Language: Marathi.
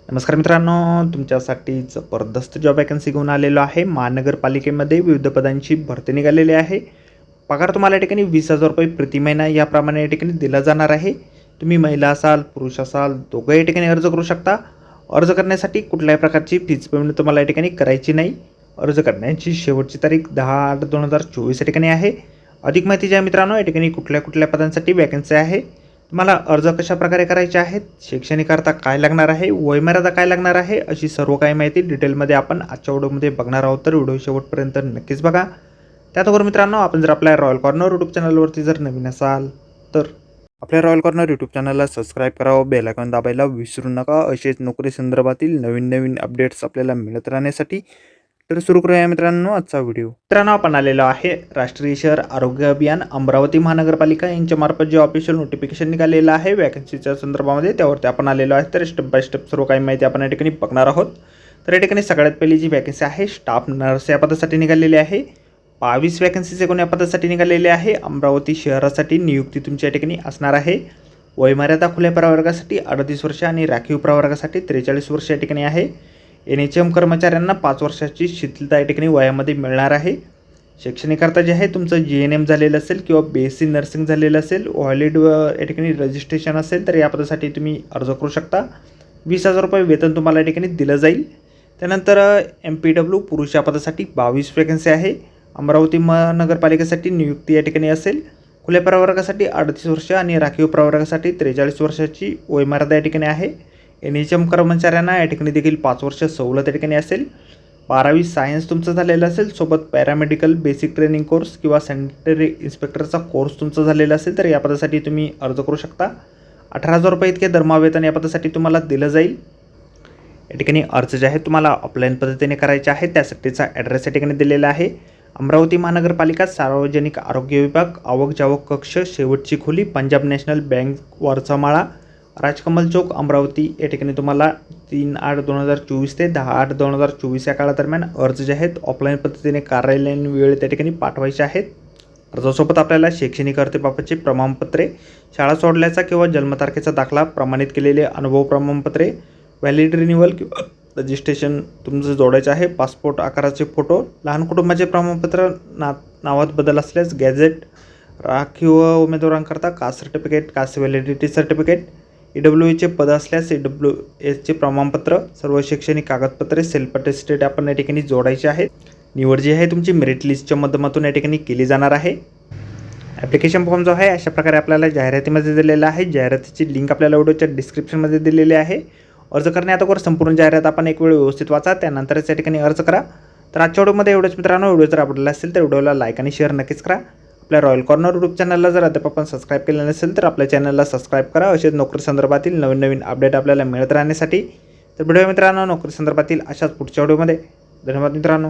नमस्कार मित्रांनो, तुमच्यासाठी जबरदस्त जॉब वॅकन्सी घेऊन आलेलो आहे। महानगरपालिकेमध्ये विविध पदांची भरती निघालेली आहे। पगार तुम्हाला या ठिकाणी 20,000 रुपये प्रति महिना याप्रमाणे या ठिकाणी दिला जाणार आहे। तुम्ही महिला असाल, पुरुष असाल, दोघं या ठिकाणी अर्ज करू शकता। अर्ज करण्यासाठी कुठल्याही प्रकारची फीज पेमेंट तुम्हाला या ठिकाणी करायची नाही। अर्ज करण्याची शेवटची तारीख 10/8/2024 या ठिकाणी आहे। अधिक माहिती जी आहे मित्रांनो, या ठिकाणी कुठल्या पदांसाठी वॅकन्सी आहे, तुम्हाला अर्ज कशा प्रकारे करायचे आहेत, शैक्षणिक अर्हता काय लागणार आहे, वयमर्यादा काय लागणार आहे, अशी सर्व काही माहिती डिटेलमध्ये आपण आजच्या व्हिडिओमध्ये बघणार आहोत। तर व्हिडिओ शेवटपर्यंत नक्कीच बघा। त्याचबरोबर मित्रांनो, आपण जर आपल्या रॉयल कॉर्नर यूट्यूब चॅनलवरती जर नवीन असाल तर आपल्या रॉयल कॉर्नर यूट्यूब चॅनलला सबस्क्राईब करावं, बेल आयकॉन दाबायला विसरू नका। असेच नोकरी संदर्भातील नवीन अपडेट्स आपल्याला मिळत राहण्यासाठी। तर सुरू करूया मित्रांनो आजचा व्हिडिओ। मित्रांनो, आपण आलेलो आहे राष्ट्रीय शहर आरोग्य अभियान अमरावती महानगरपालिका यांच्यामार्फत जे ऑफिशियल नोटिफिकेशन निघालेलं आहे वॅकन्सीच्या संदर्भामध्ये, त्यावरती आपण आलेलो आहे। तर स्टेप बाय स्टेप सर्व काही माहिती आपण या ठिकाणी बघणार आहोत। तर या ठिकाणी सगळ्यात पहिली जी वॅकन्सी आहे स्टाफ नर्स या पदासाठी निघालेली आहे। 22 वॅकन्सीज एकूण या पदासाठी निघालेले आहे। अमरावती शहरासाठी नियुक्ती तुमच्या या ठिकाणी असणार आहे। वयमर्यादा खुल्या प्रवर्गासाठी 38 वर्ष आणि राखीव प्रवर्गासाठी 43 वर्ष या ठिकाणी आहे। NHM कर्मचाऱ्यांना 5 वर्षाची शिथिलता या ठिकाणी वयामध्ये मिळणार आहे। शैक्षणिक अर्थ जे आहे तुमचं GNM झालेलं असेल किंवा BSc नर्सिंग झालेलं असेल, व्हॅलिड या ठिकाणी रजिस्ट्रेशन असेल तर या पदासाठी तुम्ही अर्ज करू शकता। 20,000 रुपये वेतन तुम्हाला या ठिकाणी दिलं जाईल। त्यानंतर MPW पुरुष या पदासाठी 22 वॅकन्सी आहे। अमरावती महानगरपालिकेसाठी नियुक्ती या ठिकाणी असेल। खुल्या प्रवर्गासाठी 38 वर्ष आणि राखीव प्रवर्गासाठी 43 वर्षाची वयमर्यादा या ठिकाणी आहे। NHM कर्मचाऱ्यांना या ठिकाणी देखील 5 वर्ष सवलत या ठिकाणी असेल। 12वी सायन्स तुमचं झालेलं असेल, सोबत पॅरामेडिकल बेसिक ट्रेनिंग कोर्स किंवा सॅनिटरी इन्स्पेक्टरचा कोर्स तुमचा झालेला असेल तर या पदासाठी तुम्ही अर्ज करू शकता। 18,000 रुपये इतके दरमहा वेतन या पदासाठी तुम्हाला दिलं जाईल। या ठिकाणी अर्ज जे आहे तुम्हाला ऑफलाईन पद्धतीने करायचे आहे। त्यासाठीचा ॲड्रेस या ठिकाणी दिलेला आहे। अमरावती महानगरपालिका सार्वजनिक आरोग्य विभाग, आवक जावक कक्ष, शेवटची खोली, पंजाब नॅशनल बँक, वरचा माळा, राजकमल चौक, अमरावती या ठिकाणी तुम्हाला 3/8/2024 ते 10/8/2024 या काळादरम्यान अर्ज जे आहेत ऑफलाईन पद्धतीने कार्यालयीन वेळ त्या ठिकाणी पाठवायचे आहेत। अर्जासोबत आपल्याला शैक्षणिक अर्हतेबाबतचे प्रमाणपत्रे, शाळा सोडल्याचा किंवा जन्मतारखेचा दाखला, प्रमाणित केलेले अनुभव प्रमाणपत्रे, व्हॅलिड रिन्युअल किंवा रजिस्ट्रेशन तुमचं जोडायचं आहे। पासपोर्ट आकाराचे फोटो, लहान कुटुंबाचे प्रमाणपत्र, नावात बदल असल्यास गॅझेट, राखीव उमेदवारांकरता caste certificate, caste validity certificate, EWAचे पद असल्यास EWAचे प्रमाणपत्र, सर्व शैक्षणिक कागदपत्रे, सेल्फ अटेस्टेड आपण या ठिकाणी जोडायचे आहेत। निवड जी आहे तुमची मेरिट लिस्टच्या माध्यमातून या ठिकाणी केली जाणार आहे। ॲप्लिकेशन फॉर्म जो आहे अशा प्रकारे आपल्याला जाहिरातीमध्ये दिलेला आहे। जाहिरातीची लिंक आपल्याला व्हिडिओच्या डिस्क्रिप्शनमध्ये दिलेली आहे। अर्ज करण्याअगोदर संपूर्ण जाहिरात आपण एक वेळ व्यवस्थित वाचा, त्यानंतरच या ठिकाणी अर्ज करा। तर आजच्या व्हिडिओमध्ये एवढंच मित्रांनो। व्हिडिओ जर आवडला असेल तर व्हिडिओला लाईक आणि शेअर नक्कीच करा। आपल्या रॉयल कॉर्नर यूट्यूब चॅनलला जर अद्याप आपण सबस्क्राईब केलं नसेल तर आपल्या चॅनलला सबस्क्राईब करा। असेच नोकरी संदर्भातील नवीन अपडेट आपल्याला मिळत राहण्यासाठी। तर व्हिडिओ मित्रांनो नोकरी संदर्भातील अशाच पुढच्या व्हिडिओमध्ये। धन्यवाद मित्रांनो।